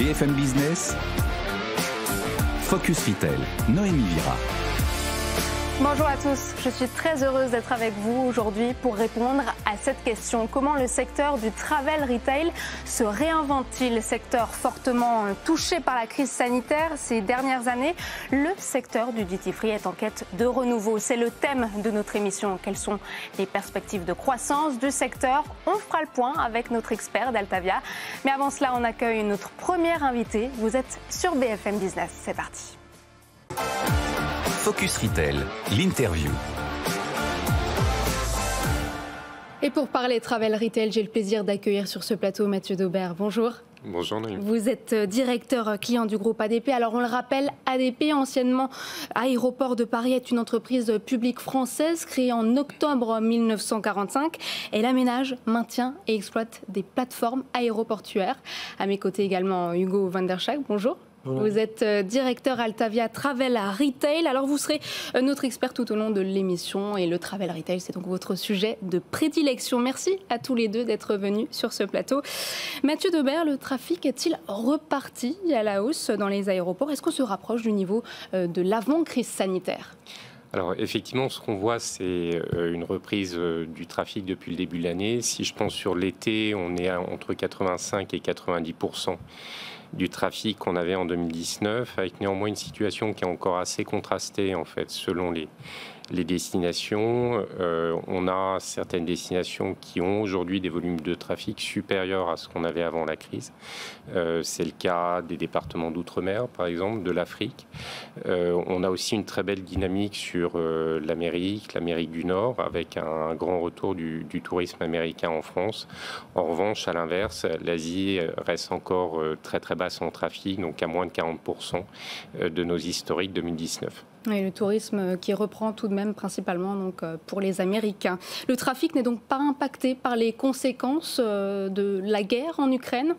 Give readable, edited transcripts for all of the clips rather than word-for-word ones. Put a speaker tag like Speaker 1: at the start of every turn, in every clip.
Speaker 1: BFM Business, Focus Retail, Noémie Vira.
Speaker 2: Bonjour à tous, je suis très heureuse d'être avec vous aujourd'hui pour répondre à cette question. Comment le secteur du travel retail se réinvente-t-il? Secteur fortement touché par la crise sanitaire ces dernières années, le secteur du duty-free est en quête de renouveau. C'est le thème de notre émission. Quelles sont les perspectives de croissance du secteur? On fera le point avec notre expert d'Altavia. Mais avant cela, on accueille notre première invitée. Vous êtes sur BFM Business, c'est parti.
Speaker 1: Focus Retail, l'interview.
Speaker 2: Et pour parler travel retail, j'ai le plaisir d'accueillir sur ce plateau Mathieu Daubert. Bonjour.
Speaker 3: Bonjour Noémie.
Speaker 2: Vous êtes directeur client du groupe ADP. Alors on le rappelle, ADP, anciennement Aéroport de Paris, est une entreprise publique française créée en octobre 1945. Elle aménage, maintient et exploite des plateformes aéroportuaires. À mes côtés également Hugo van der Schaak. Bonjour. Vous êtes directeur Altavia Travel Retail. Alors vous serez notre expert tout au long de l'émission et le travel retail, c'est donc votre sujet de prédilection. Merci à tous les deux d'être venus sur ce plateau. Mathieu Daubert, le trafic est-il reparti à la hausse dans les aéroports? Est-ce qu'on se rapproche du niveau de l'avant-crise sanitaire?
Speaker 3: Alors effectivement, ce qu'on voit, c'est une reprise du trafic depuis le début de l'année. Si je pense sur l'été, on est à entre 85 et 90% du trafic qu'on avait en 2019, avec néanmoins une situation qui est encore assez contrastée en fait selon les destinations. On a certaines destinations qui ont aujourd'hui des volumes de trafic supérieurs à ce qu'on avait avant la crise. C'est le cas des départements d'outre-mer, par exemple, de l'Afrique. On a aussi une très belle dynamique sur l'Amérique du Nord, avec un grand retour du tourisme américain en France. En revanche, à l'inverse, l'Asie reste encore très très basse en trafic, donc à moins de 40% de nos historiques 2019.
Speaker 2: Et le tourisme qui reprend tout de même principalement donc, pour les Américains. Le trafic n'est donc pas impacté par les conséquences de la guerre en Ukraine ?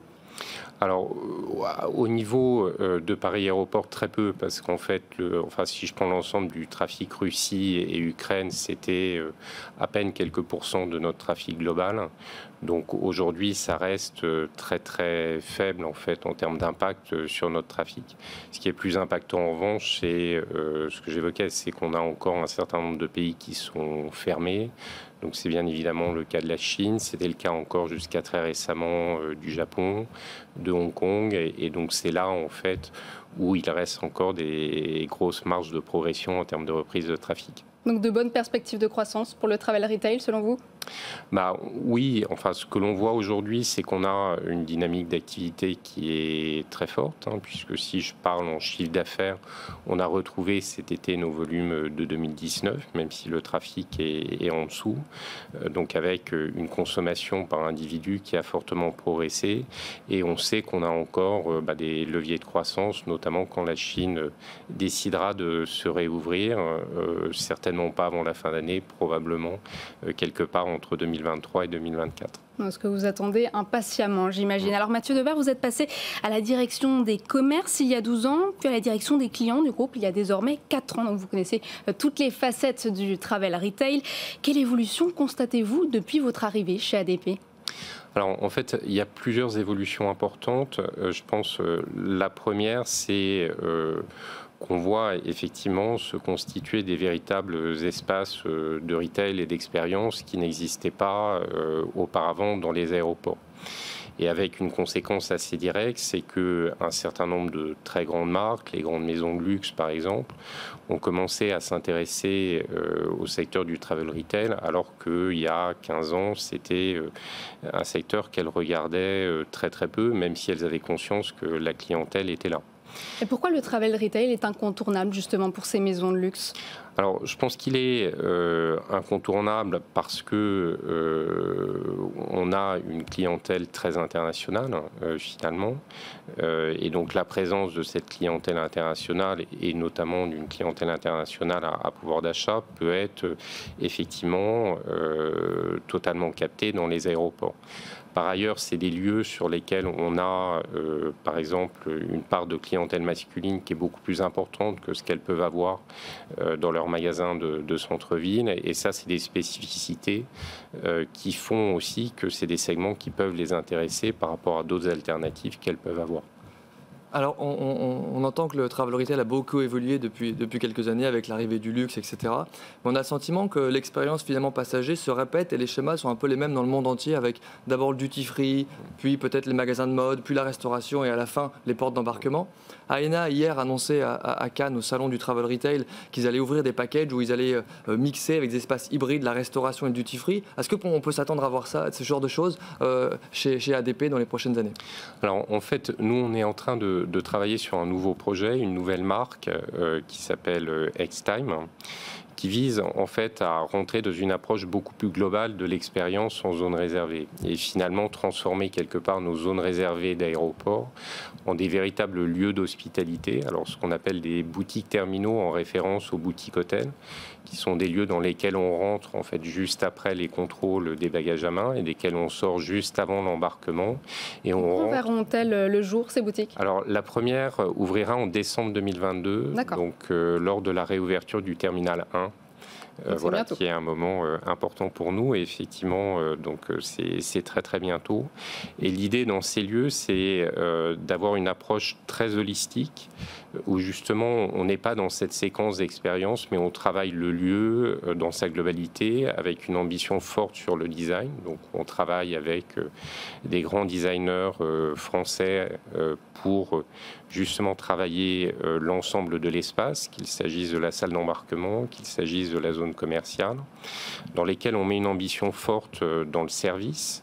Speaker 3: Alors, au niveau de Paris Aéroport, très peu, parce qu'en fait, si je prends l'ensemble du trafic Russie et Ukraine, c'était à peine quelques pourcents de notre trafic global. Donc aujourd'hui, ça reste très très faible en fait en termes d'impact sur notre trafic. Ce qui est plus impactant en revanche, c'est ce que j'évoquais, c'est qu'on a encore un certain nombre de pays qui sont fermés. Donc c'est bien évidemment le cas de la Chine, c'était le cas encore jusqu'à très récemment du Japon, de Hong Kong, et donc c'est là en fait où il reste encore des grosses marges de progression en termes de reprise de trafic.
Speaker 2: Donc de bonnes perspectives de croissance pour le travel retail selon vous ?
Speaker 3: Oui, enfin ce que l'on voit aujourd'hui, c'est qu'on a une dynamique d'activité qui est très forte, puisque si je parle en chiffre d'affaires, on a retrouvé cet été nos volumes de 2019, même si le trafic est en dessous, donc avec une consommation par individu qui a fortement progressé, et on sait qu'on a encore des leviers de croissance, notamment quand la Chine décidera de se réouvrir, certainement pas avant la fin d'année, probablement quelque part entre 2023 et 2024.
Speaker 2: Ce que vous attendez impatiemment, j'imagine. Alors Mathieu Daubert, vous êtes passé à la direction des commerces il y a 12 ans, puis à la direction des clients du groupe il y a désormais 4 ans. Donc vous connaissez toutes les facettes du travel retail. Quelle évolution constatez-vous depuis votre arrivée chez ADP ?
Speaker 3: Alors en fait, il y a plusieurs évolutions importantes. Je pense la première, c'est qu'on voit effectivement se constituer des véritables espaces de retail et d'expérience qui n'existaient pas auparavant dans les aéroports. Et avec une conséquence assez directe, c'est qu'un certain nombre de très grandes marques, les grandes maisons de luxe par exemple, ont commencé à s'intéresser au secteur du travel retail, alors qu'il y a 15 ans, c'était un secteur qu'elles regardaient très très peu, même si elles avaient conscience que la clientèle était là.
Speaker 2: Et pourquoi le travel retail est incontournable justement pour ces maisons de luxe ?
Speaker 3: Alors, je pense qu'il est incontournable parce que on a une clientèle très internationale finalement, et donc la présence de cette clientèle internationale et notamment d'une clientèle internationale à pouvoir d'achat peut être effectivement totalement captée dans les aéroports. Par ailleurs, c'est des lieux sur lesquels on a, par exemple, une part de clientèle masculine qui est beaucoup plus importante que ce qu'elles peuvent avoir dans leurs magasins de centre-ville. Et ça, c'est des spécificités qui font aussi que c'est des segments qui peuvent les intéresser par rapport à d'autres alternatives qu'elles peuvent avoir.
Speaker 4: Alors, on entend que le travel retail a beaucoup évolué depuis quelques années avec l'arrivée du luxe, etc. Mais on a le sentiment que l'expérience finalement passager se répète et les schémas sont un peu les mêmes dans le monde entier, avec d'abord le duty free, puis peut-être les magasins de mode, puis la restauration et à la fin les portes d'embarquement. Aena a hier annoncé à Cannes, au salon du travel retail, qu'ils allaient ouvrir des packages où ils allaient mixer avec des espaces hybrides la restauration et le duty free. Est-ce qu'on peut s'attendre à voir ça, ce genre de choses chez ADP dans les prochaines années?
Speaker 3: Alors en fait, nous on est en train de travailler sur un nouveau projet, une nouvelle marque qui s'appelle X-Time, qui vise en fait à rentrer dans une approche beaucoup plus globale de l'expérience en zone réservée et finalement transformer quelque part nos zones réservées d'aéroport en des véritables lieux d'hospitalité. Alors ce qu'on appelle des boutiques terminaux en référence aux boutiques hôtels, qui sont des lieux dans lesquels on rentre en fait juste après les contrôles des bagages à main et desquels on sort juste avant l'embarquement. Et
Speaker 2: Quand verront-elles le jour, ces boutiques?
Speaker 3: Alors la première ouvrira en décembre 2022, donc lors de la réouverture du terminal 1. Voilà, qui est un moment important pour nous et effectivement c'est très très bientôt. Et l'idée dans ces lieux, c'est d'avoir une approche très holistique où justement on n'est pas dans cette séquence d'expérience, mais on travaille le lieu dans sa globalité avec une ambition forte sur le design. Donc on travaille avec des grands designers français pour justement travailler l'ensemble de l'espace, qu'il s'agisse de la salle d'embarquement, qu'il s'agisse de la zone commerciale, dans lesquelles on met une ambition forte dans le service,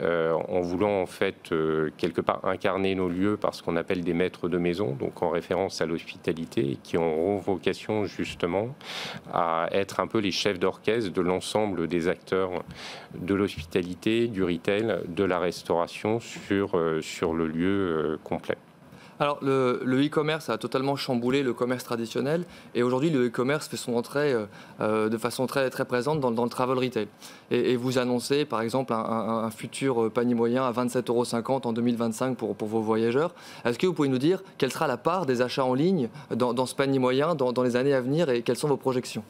Speaker 3: en voulant en fait quelque part incarner nos lieux par ce qu'on appelle des maîtres de maison, donc en référence à l'hospitalité, qui auront vocation justement à être un peu les chefs d'orchestre de l'ensemble des acteurs de l'hospitalité, du retail, de la restauration sur le lieu complet.
Speaker 4: Alors, le e-commerce a totalement chamboulé le commerce traditionnel et aujourd'hui, le e-commerce fait son entrée de façon très, très présente dans le travel retail. Et vous annoncez, par exemple, un futur panier moyen à 27,50 € en 2025 pour vos voyageurs. Est-ce que vous pouvez nous dire quelle sera la part des achats en ligne dans ce panier moyen dans les années à venir et quelles sont vos projections ?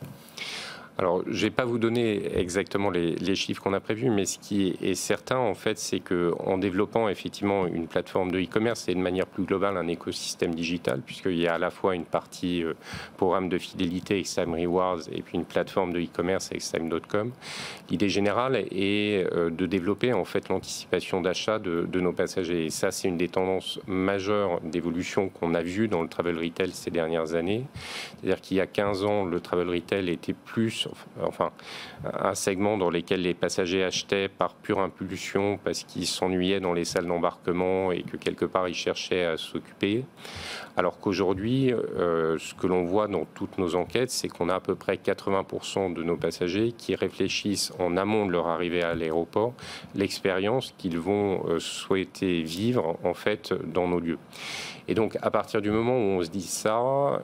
Speaker 3: Alors, je ne vais pas vous donner exactement les chiffres qu'on a prévus, mais ce qui est certain, en fait, c'est qu'en développant effectivement une plateforme de e-commerce et de manière plus globale un écosystème digital, puisqu'il y a à la fois une partie programme de fidélité X-Time Rewards et puis une plateforme de e-commerce X-Time.com, l'idée générale est de développer en fait l'anticipation d'achat de nos passagers. Et ça, c'est une des tendances majeures d'évolution qu'on a vues dans le travel retail ces dernières années. C'est-à-dire qu'il y a 15 ans, le travel retail était plus un segment dans lequel les passagers achetaient par pure impulsion parce qu'ils s'ennuyaient dans les salles d'embarquement et que quelque part ils cherchaient à s'occuper. Alors qu'aujourd'hui, ce que l'on voit dans toutes nos enquêtes, c'est qu'on a à peu près 80% de nos passagers qui réfléchissent en amont de leur arrivée à l'aéroport l'expérience qu'ils vont souhaiter vivre en fait dans nos lieux. Et donc, à partir du moment où on se dit ça,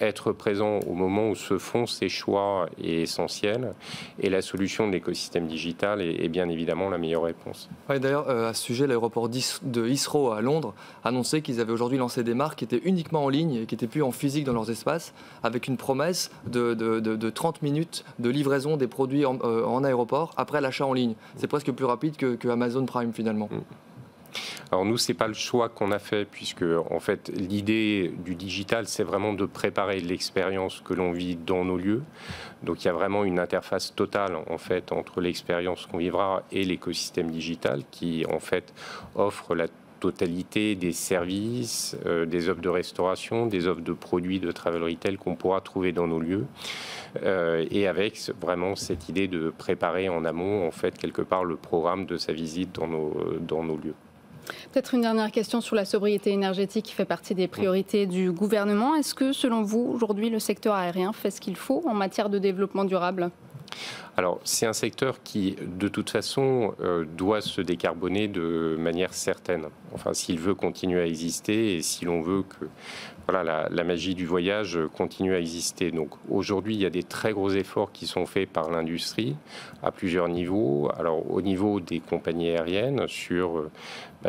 Speaker 3: être présent au moment où se font ces choix est essentiel. Et la solution de l'écosystème digital est bien évidemment la meilleure réponse.
Speaker 4: Ouais, d'ailleurs, à ce sujet, l'aéroport de Heathrow à Londres annonçait qu'ils avaient aujourd'hui lancé des marques qui étaient uniquement en ligne et qui n'étaient plus en physique dans leurs espaces, avec une promesse de 30 minutes de livraison des produits en aéroport après l'achat en ligne. C'est presque plus rapide que Amazon Prime finalement.
Speaker 3: Alors nous, c'est pas le choix qu'on a fait, puisque en fait l'idée du digital, c'est vraiment de préparer l'expérience que l'on vit dans nos lieux. Donc il y a vraiment une interface totale en fait entre l'expérience qu'on vivra et l'écosystème digital qui en fait offre la totalité des services, des offres de restauration, des offres de produits de travel retail qu'on pourra trouver dans nos lieux. Et avec vraiment cette idée de préparer en amont en fait quelque part le programme de sa visite dans nos lieux.
Speaker 2: Peut-être une dernière question sur la sobriété énergétique qui fait partie des priorités du gouvernement. Est-ce que, selon vous, aujourd'hui, le secteur aérien fait ce qu'il faut en matière de développement durable ?
Speaker 3: Alors, c'est un secteur qui, de toute façon, doit se décarboner de manière certaine. Enfin, s'il veut continuer à exister et si l'on veut que voilà, la magie du voyage continue à exister. Donc aujourd'hui, il y a des très gros efforts qui sont faits par l'industrie à plusieurs niveaux. Alors au niveau des compagnies aériennes, sur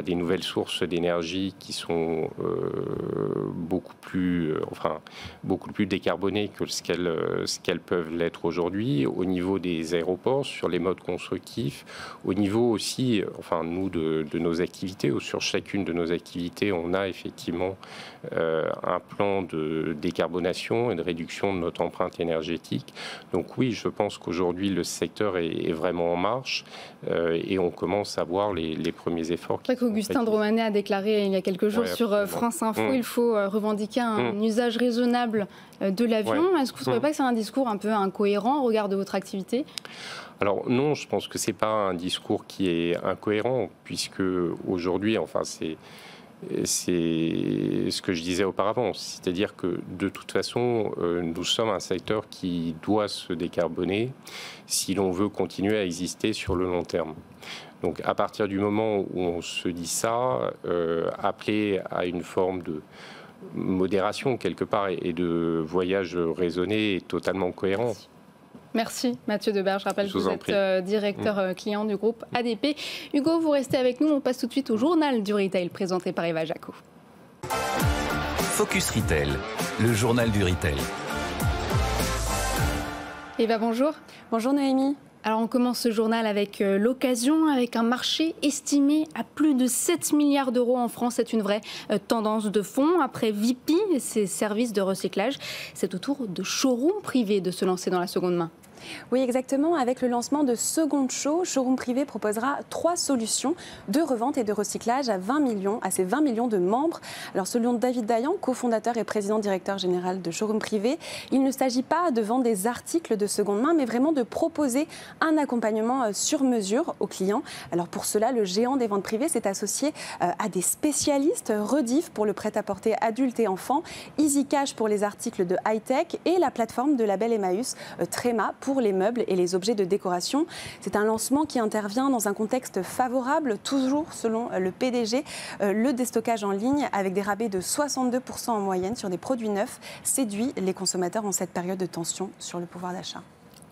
Speaker 3: des nouvelles sources d'énergie qui sont beaucoup plus décarbonées que ce qu'elles peuvent l'être aujourd'hui. Au niveau des aéroports, sur les modes constructifs, au niveau aussi, nous de nos activités, ou sur chacune de nos activités, on a effectivement un plan de décarbonation et de réduction de notre empreinte énergétique. Donc oui, je pense qu'aujourd'hui le secteur est vraiment en marche et on commence à voir les premiers efforts.
Speaker 2: C'est vrai qu'Augustin de Romanet a déclaré il y a quelques jours sur France Info, il faut revendiquer un usage raisonnable de l'avion. Est-ce que vous ne trouvez pas que c'est un discours un peu incohérent au regard de votre activité ?
Speaker 3: Alors non, je pense que c'est pas un discours qui est incohérent, puisque aujourd'hui, c'est ce que je disais auparavant, c'est-à-dire que de toute façon, nous sommes un secteur qui doit se décarboner si l'on veut continuer à exister sur le long terme. Donc à partir du moment où on se dit ça, appeler à une forme de modération quelque part et de voyage raisonné est totalement cohérent.
Speaker 2: Merci Mathieu Deberge. Je rappelle que vous êtes directeur client du groupe ADP. Hugo, vous restez avec nous. On passe tout de suite au journal du retail présenté par Eva Jaco.
Speaker 1: Focus Retail, le journal du retail.
Speaker 2: Eva, bonjour.
Speaker 5: Bonjour Noémie.
Speaker 2: Alors on commence ce journal avec l'occasion, avec un marché estimé à plus de 7 milliards d'euros en France. C'est une vraie tendance de fond. Après Vipi et ses services de recyclage, c'est au tour de showrooms privés de se lancer dans la seconde main.
Speaker 5: Oui, exactement. Avec le lancement de Second Show, Showroom Privé proposera 3 solutions de revente et de recyclage à ces 20 millions de membres. Alors, selon David Dayan, cofondateur et président directeur général de Showroom Privé, il ne s'agit pas de vendre des articles de seconde main, mais vraiment de proposer un accompagnement sur mesure aux clients. Alors, pour cela, le géant des ventes privées s'est associé à des spécialistes, Rediff pour le prêt-à-porter adultes et enfants, EasyCash pour les articles de high-tech et la plateforme de label Emmaüs, Tréma, pour les meubles et les objets de décoration. C'est un lancement qui intervient dans un contexte favorable, toujours selon le PDG. Le déstockage en ligne, avec des rabais de 62% en moyenne sur des produits neufs, séduit les consommateurs en cette période de tension sur le pouvoir d'achat.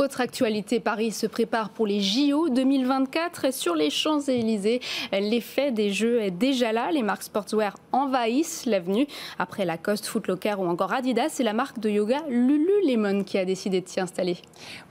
Speaker 2: Autre actualité, Paris se prépare pour les JO 2024 et sur les Champs-Élysées. L'effet des Jeux est déjà là. Les marques sportswear envahissent l'avenue. Après Lacoste, Foot Locker ou encore Adidas, c'est la marque de yoga Lululemon qui a décidé de s'y installer.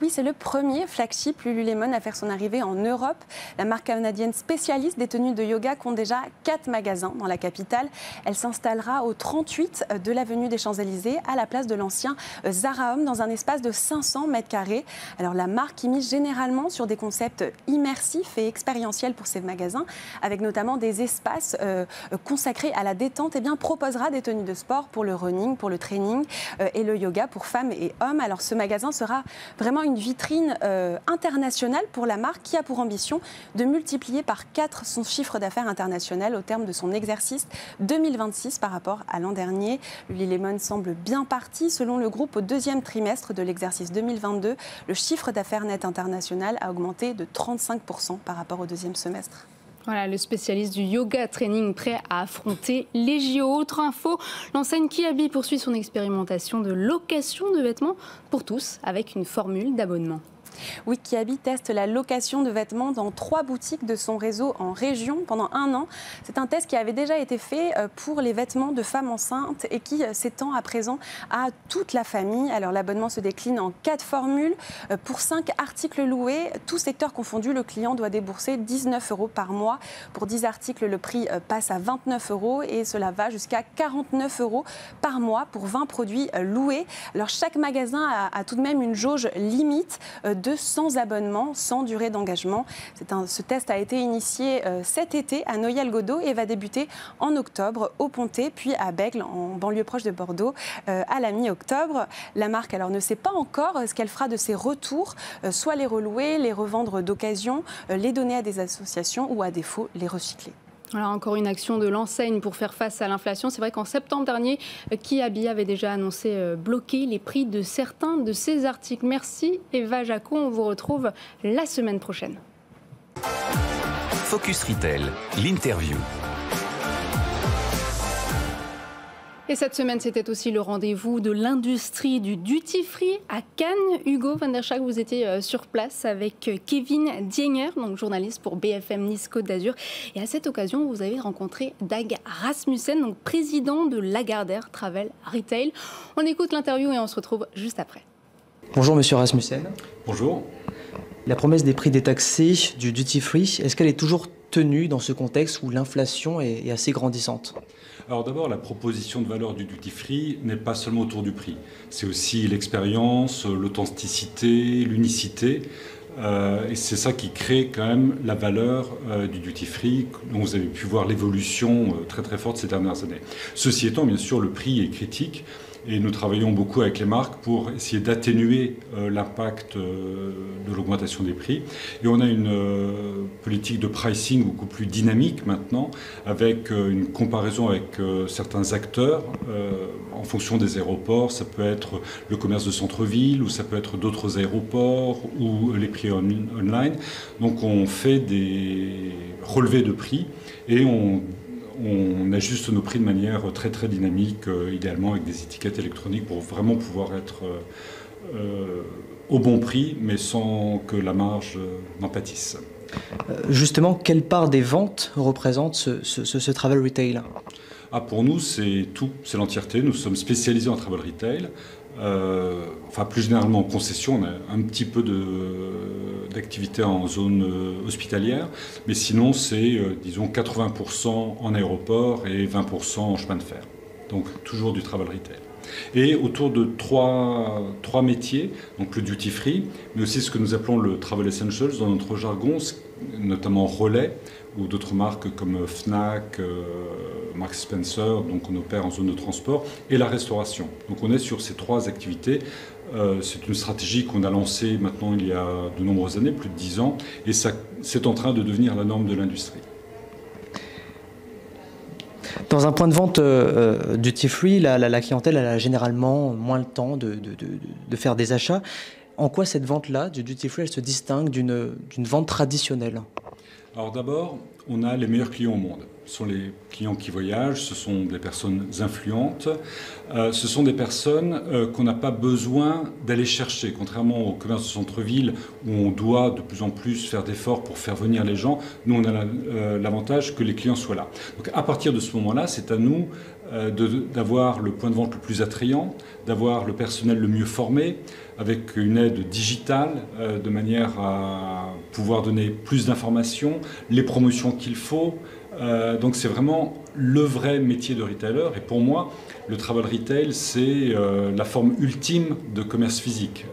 Speaker 5: Oui, c'est le premier flagship Lululemon à faire son arrivée en Europe. La marque canadienne spécialiste des tenues de yoga compte déjà 4 magasins dans la capitale. Elle s'installera au 38 de l'avenue des Champs-Élysées à la place de l'ancien Zara Home dans un espace de 500 mètres carrés. Alors la marque y mise généralement sur des concepts immersifs et expérientiels pour ses magasins, avec notamment des espaces consacrés à la détente, et bien proposera des tenues de sport pour le running, pour le training et le yoga pour femmes et hommes. Alors ce magasin sera vraiment une vitrine internationale pour la marque qui a pour ambition de multiplier par 4 son chiffre d'affaires international au terme de son exercice 2026 par rapport à l'an dernier. Lululemon semble bien parti. Selon le groupe, au 2e trimestre de l'exercice 2022, le chiffre d'affaires net international a augmenté de 35% par rapport au 2e semestre.
Speaker 2: Voilà, le spécialiste du yoga training prêt à affronter les JO. Autre info, l'enseigne Kiabi poursuit son expérimentation de location de vêtements pour tous avec une formule d'abonnement.
Speaker 5: Oui, Kiabi teste la location de vêtements dans 3 boutiques de son réseau en région pendant 1 an. C'est un test qui avait déjà été fait pour les vêtements de femmes enceintes et qui s'étend à présent à toute la famille. Alors l'abonnement se décline en 4 formules. Pour 5 articles loués, tout secteur confondu, le client doit débourser 19 € par mois. Pour 10 articles, le prix passe à 29 € et cela va jusqu'à 49 € par mois pour 20 produits loués. Alors chaque magasin a tout de même une jauge limite de 100 abonnements, sans durée d'engagement. Ce test a été initié cet été à Noyelles-Godault et va débuter en octobre au Pontet, puis à Bègles, en banlieue proche de Bordeaux, à la mi-octobre. La marque alors ne sait pas encore ce qu'elle fera de ses retours, soit les relouer, les revendre d'occasion, les donner à des associations ou à défaut les recycler.
Speaker 2: Alors encore une action de l'enseigne pour faire face à l'inflation. C'est vrai qu'en septembre dernier, Kiabi avait déjà annoncé bloquer les prix de certains de ses articles. Merci Eva Jaco, on vous retrouve la semaine prochaine.
Speaker 1: Focus Retail, l'interview.
Speaker 2: Et cette semaine, c'était aussi le rendez-vous de l'industrie du duty-free à Cannes. Hugo van der Schaak, vous étiez sur place avec Kevin Diener, donc journaliste pour BFM Nice Côte d'Azur. Et à cette occasion, vous avez rencontré Dag Rasmussen, donc président de Lagardère Travel Retail. On écoute l'interview et on se retrouve juste après.
Speaker 6: Bonjour Monsieur Rasmussen.
Speaker 7: Bonjour.
Speaker 6: La promesse des prix détaxés du duty-free, est-ce qu'elle est toujours tenue dans ce contexte où l'inflation est assez grandissante ?
Speaker 7: Alors d'abord, la proposition de valeur du duty-free n'est pas seulement autour du prix. C'est aussi l'expérience, l'authenticité, l'unicité. Et c'est ça qui crée quand même la valeur du duty-free, dont vous avez pu voir l'évolution très très forte ces dernières années. Ceci étant, bien sûr, le prix est critique. Et nous travaillons beaucoup avec les marques pour essayer d'atténuer l'impact de l'augmentation des prix. Et on a une politique de pricing beaucoup plus dynamique maintenant, avec une comparaison avec certains acteurs en fonction des aéroports. Ça peut être le commerce de centre-ville, ou ça peut être d'autres aéroports, ou les prix online. Donc on fait des relevés de prix et on ajuste nos prix de manière très très dynamique, idéalement avec des étiquettes électroniques pour vraiment pouvoir être au bon prix, mais sans que la marge n'en pâtisse.
Speaker 6: Justement, quelle part des ventes représente ce travel retail ?
Speaker 7: Pour nous, c'est tout, c'est l'entièreté. Nous sommes spécialisés en travel retail. Plus généralement en concession, on a un petit peu d'activité en zone hospitalière, mais sinon c'est, disons, 80% en aéroport et 20% en chemin de fer. Donc toujours du travel retail. Et autour de trois métiers, donc le duty free, mais aussi ce que nous appelons le travel essentials dans notre jargon, notamment Relais, ou d'autres marques comme Fnac, Marks Spencer, donc on opère en zone de transport, et la restauration. Donc on est sur ces trois activités. C'est une stratégie qu'on a lancée maintenant il y a de nombreuses années, plus de 10 ans, et c'est en train de devenir la norme de l'industrie.
Speaker 6: Dans un point de vente duty-free, la clientèle elle a généralement moins le temps de faire des achats. En quoi cette vente-là, du duty-free, elle se distingue d'une vente traditionnelle ?
Speaker 7: Alors d'abord, on a les meilleurs clients au monde. Ce sont les clients qui voyagent, ce sont des personnes influentes, ce sont des personnes qu'on n'a pas besoin d'aller chercher. Contrairement au commerce de centre-ville où on doit de plus en plus faire d'efforts pour faire venir les gens, nous on a l'avantage que les clients soient là. Donc à partir de ce moment-là, c'est à nous d'avoir le point de vente le plus attrayant, d'avoir le personnel le mieux formé, avec une aide digitale, de manière à pouvoir donner plus d'informations, les promotions qu'il faut. Donc c'est vraiment le vrai métier de retailer. Et pour moi, le travel retail, c'est la forme ultime de commerce physique.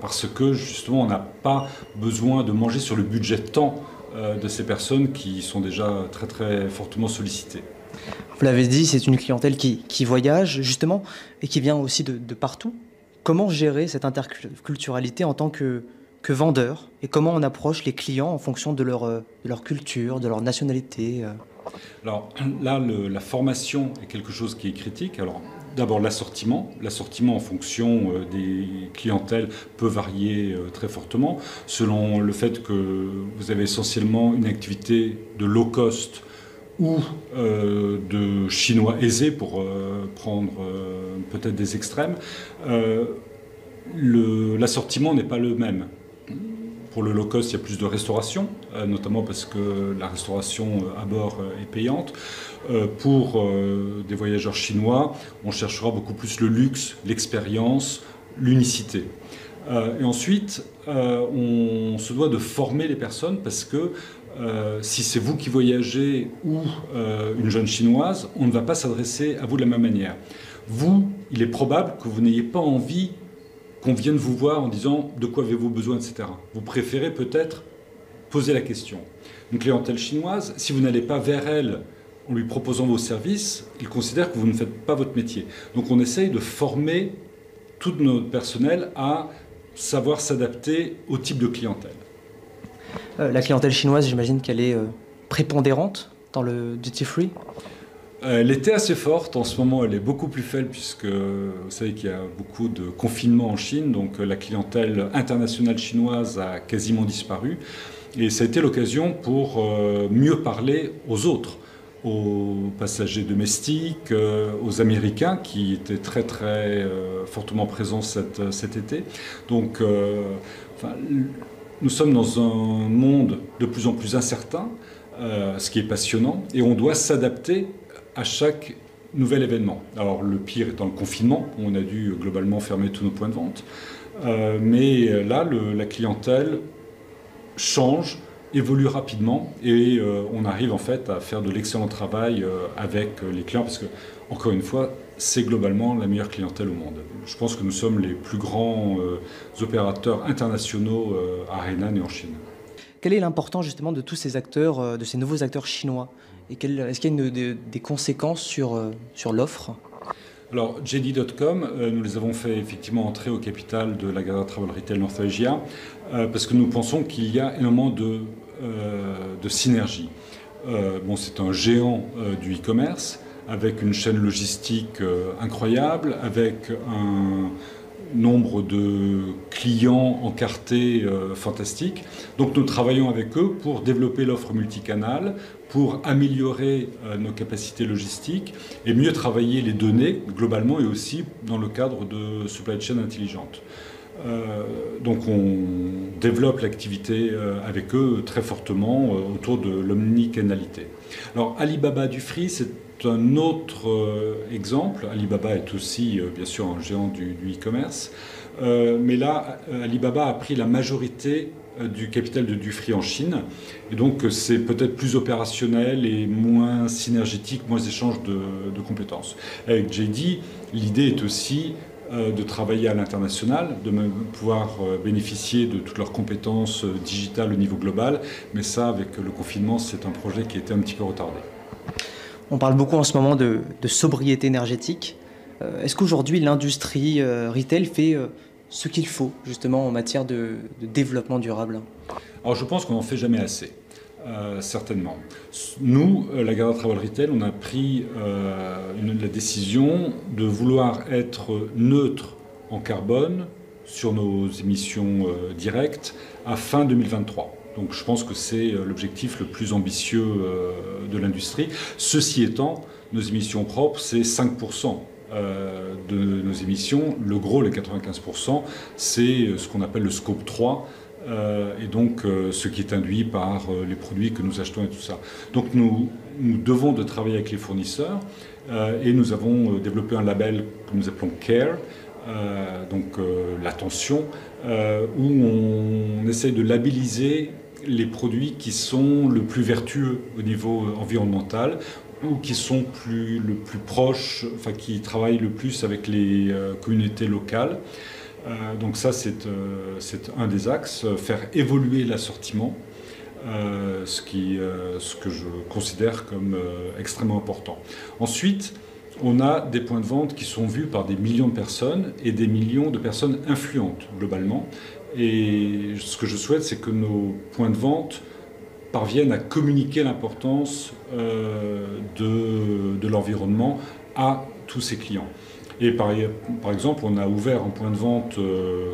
Speaker 7: Parce que justement, on n'a pas besoin de manger sur le budget de temps de ces personnes qui sont déjà très très fortement sollicitées.
Speaker 6: Vous l'avez dit, c'est une clientèle qui voyage justement et qui vient aussi de partout. Comment gérer cette interculturalité en tant que vendeur et comment on approche les clients en fonction de leur culture, de leur nationalité ?
Speaker 7: Alors là, la formation est quelque chose qui est critique. Alors d'abord l'assortiment en fonction des clientèles peut varier très fortement selon le fait que vous avez essentiellement une activité de low cost ou de chinois aisés, pour prendre peut-être des extrêmes. L'assortiment n'est pas le même. Pour le low cost, il y a plus de restauration, notamment parce que la restauration à bord est payante. Pour des voyageurs chinois, on cherchera beaucoup plus le luxe, l'expérience, l'unicité. Et ensuite, on se doit de former les personnes parce que si c'est vous qui voyagez ou une jeune chinoise, on ne va pas s'adresser à vous de la même manière. Vous, il est probable que vous n'ayez pas envie qu'on vienne vous voir en disant de quoi avez-vous besoin, etc. Vous préférez peut-être poser la question. Une clientèle chinoise, si vous n'allez pas vers elle en lui proposant vos services, il considère que vous ne faites pas votre métier. Donc on essaye de former tout notre personnel à savoir s'adapter au type de clientèle.
Speaker 6: La clientèle chinoise, j'imagine qu'elle est prépondérante dans le duty-free ?
Speaker 7: Elle était assez forte, en ce moment elle est beaucoup plus faible puisque vous savez qu'il y a beaucoup de confinement en Chine, donc la clientèle internationale chinoise a quasiment disparu et ça a été l'occasion pour mieux parler aux autres. aux passagers domestiques, aux Américains qui étaient très fortement présents cet été. Donc nous sommes dans un monde de plus en plus incertain, ce qui est passionnant, et on doit s'adapter à chaque nouvel événement. Alors le pire étant le confinement, on a dû globalement fermer tous nos points de vente, mais là la clientèle change, évolue rapidement et on arrive en fait à faire de l'excellent travail avec les clients parce que, encore une fois, c'est globalement la meilleure clientèle au monde. Je pense que nous sommes les plus grands opérateurs internationaux à Hainan et en Chine.
Speaker 6: Quelle est l'importance justement de tous ces acteurs, de ces nouveaux acteurs chinois? Et est-ce qu'il y a des conséquences sur l'offre?
Speaker 7: Alors, JD.com, nous les avons fait effectivement entrer au capital de Lagardère Travel Retail North Asia parce que nous pensons qu'il y a énormément de synergie. C'est un géant du e-commerce avec une chaîne logistique incroyable, avec un nombre de clients encartés fantastiques. Donc nous travaillons avec eux pour développer l'offre multicanale, pour améliorer nos capacités logistiques et mieux travailler les données globalement et aussi dans le cadre de supply chain intelligente. Donc on développe l'activité avec eux très fortement autour de l'omnicanalité. Alors Alibaba Dufry, c'est un autre exemple. Alibaba est aussi bien sûr un géant du e-commerce, mais là Alibaba a pris la majorité du capital de Dufry en Chine, et donc c'est peut-être plus opérationnel et moins synergétique, moins échange de compétences. Avec JD, l'idée est aussi de travailler à l'international, de pouvoir bénéficier de toutes leurs compétences digitales au niveau global, mais ça, avec le confinement, c'est un projet qui a été un petit peu retardé.
Speaker 6: On parle beaucoup en ce moment de sobriété énergétique. Est-ce qu'aujourd'hui l'industrie retail fait ce qu'il faut justement en matière de développement durable?
Speaker 7: Alors je pense qu'on n'en fait jamais assez, certainement. Nous, Lagardère Travel Retail, on a pris la décision de vouloir être neutre en carbone sur nos émissions directes à fin 2023. Donc je pense que c'est l'objectif le plus ambitieux de l'industrie. Ceci étant, nos émissions propres, c'est 5% de nos émissions. Le gros, les 95%, c'est ce qu'on appelle le scope 3, et donc ce qui est induit par les produits que nous achetons et tout ça. Donc nous devons de travailler avec les fournisseurs, et nous avons développé un label que nous appelons CARE, donc l'attention, où on essaye de labelliser les produits qui sont le plus vertueux au niveau environnemental ou qui sont le plus proches, enfin qui travaillent le plus avec les communautés locales. Donc ça, c'est un des axes, faire évoluer l'assortiment, ce que je considère comme extrêmement important. Ensuite, on a des points de vente qui sont vus par des millions de personnes et des millions de personnes influentes globalement. Et ce que je souhaite, c'est que nos points de vente parviennent à communiquer l'importance de l'environnement à tous ces clients. Et par exemple, on a ouvert un point de vente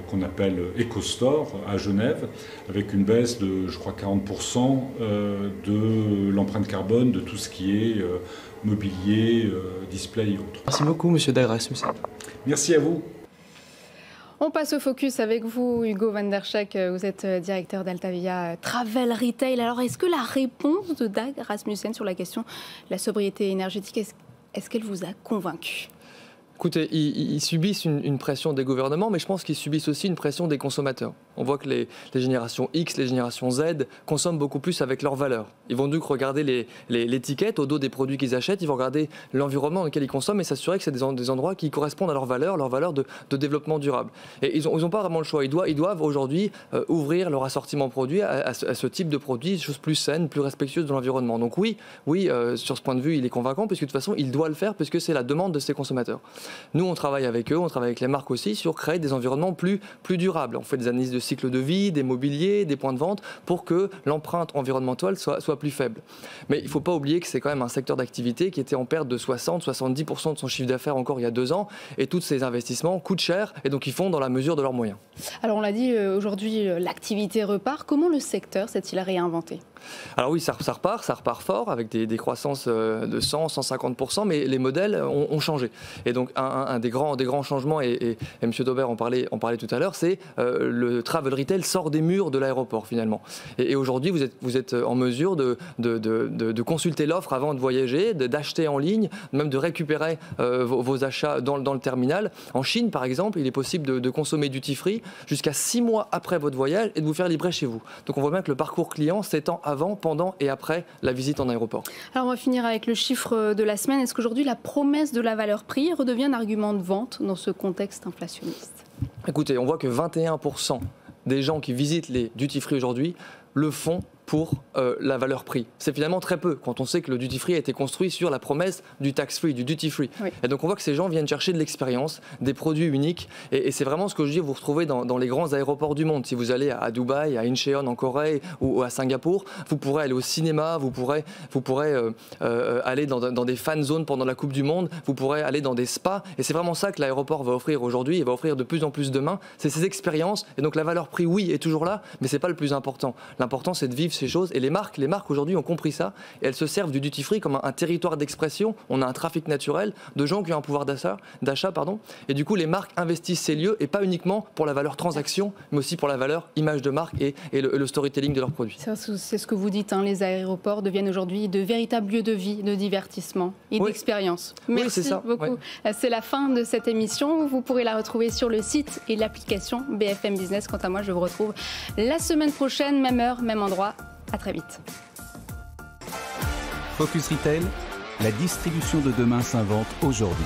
Speaker 7: qu'on appelle EcoStore à Genève, avec une baisse de, je crois, 40% de l'empreinte carbone de tout ce qui est mobilier, display et autres.
Speaker 6: Merci beaucoup, Monsieur Dag Rasmussen.
Speaker 7: Merci à vous.
Speaker 2: On passe au focus avec vous, Hugo van der Scheck. Vous êtes directeur d'Altavia Travel Retail. Alors, est-ce que la réponse de Dag Rasmussen sur la question de la sobriété énergétique, est-ce qu'elle vous a convaincu ?
Speaker 4: Écoutez, ils subissent une pression des gouvernements, mais je pense qu'ils subissent aussi une pression des consommateurs. On voit que les générations X, les générations Z consomment beaucoup plus avec leurs valeurs. Ils vont donc regarder l'étiquette au dos des produits qu'ils achètent, ils vont regarder l'environnement dans lequel ils consomment et s'assurer que c'est des endroits qui correspondent à leurs valeurs de développement durable. Et ils n'ont pas vraiment le choix. Ils doivent aujourd'hui ouvrir leur assortiment produit à ce type de produits, des choses plus saines, plus respectueuses de l'environnement. Donc oui, sur ce point de vue, il est convaincant, puisque de toute façon, il doit le faire, puisque c'est la demande de ses consommateurs. Nous, on travaille avec eux, on travaille avec les marques aussi sur créer des environnements plus durables. On fait des analyses de cycle de vie, des mobiliers, des points de vente pour que l'empreinte environnementale soit plus faible. Mais il ne faut pas oublier que c'est quand même un secteur d'activité qui était en perte de 60-70% de son chiffre d'affaires encore il y a 2 ans, et tous ces investissements coûtent cher, et donc ils font dans la mesure de leurs moyens. Alors
Speaker 2: on l'a dit, aujourd'hui l'activité repart. Comment le secteur s'est-il réinventé ?
Speaker 4: Alors oui, ça repart fort avec des croissances de 100-150%, mais les modèles ont changé. Et donc un des grands changements, et M. Daubert en parlait tout à l'heure, c'est le travel retail sort des murs de l'aéroport finalement. Et aujourd'hui, vous êtes en mesure de consulter l'offre avant de voyager, d'acheter en ligne, même de récupérer vos achats dans le terminal. En Chine, par exemple, il est possible de consommer duty free jusqu'à 6 mois après votre voyage et de vous faire livrer chez vous. Donc on voit bien que le parcours client s'étend avant, pendant et après la visite en aéroport.
Speaker 2: Alors on va finir avec le chiffre de la semaine. Est-ce qu'aujourd'hui la promesse de la valeur prix redevient un argument de vente dans ce contexte inflationniste ?
Speaker 4: Écoutez, on voit que 21% des gens qui visitent les duty free aujourd'hui le font pour la valeur prix. C'est finalement très peu quand on sait que le duty free a été construit sur la promesse du tax free, du duty free. Oui. Et donc on voit que ces gens viennent chercher de l'expérience, des produits uniques, et c'est vraiment ce que je dis, vous retrouvez dans les grands aéroports du monde. Si vous allez à Dubaï, à Incheon en Corée ou à Singapour, vous pourrez aller au cinéma, vous pourrez aller dans des fan zones pendant la Coupe du Monde, vous pourrez aller dans des spas, et c'est vraiment ça que l'aéroport va offrir aujourd'hui et va offrir de plus en plus demain. C'est ces expériences, et donc la valeur prix, oui, est toujours là, mais c'est pas le plus important. L'important, c'est de vivre ces choses, et les marques aujourd'hui ont compris ça, et elles se servent du duty free comme un territoire d'expression. On a un trafic naturel de gens qui ont un pouvoir d'achat, et du coup les marques investissent ces lieux, et pas uniquement pour la valeur transaction, mais aussi pour la valeur image de marque et le storytelling de leurs produits.
Speaker 2: C'est ce que vous dites, hein, les aéroports deviennent aujourd'hui de véritables lieux de vie, de divertissement et d'expérience. Merci beaucoup. Ouais. C'est la fin de cette émission. Vous pourrez la retrouver sur le site et l'application BFM Business. Quant à moi, je vous retrouve la semaine prochaine, même heure, même endroit. À très vite.
Speaker 1: Focus Retail, la distribution de demain s'invente aujourd'hui.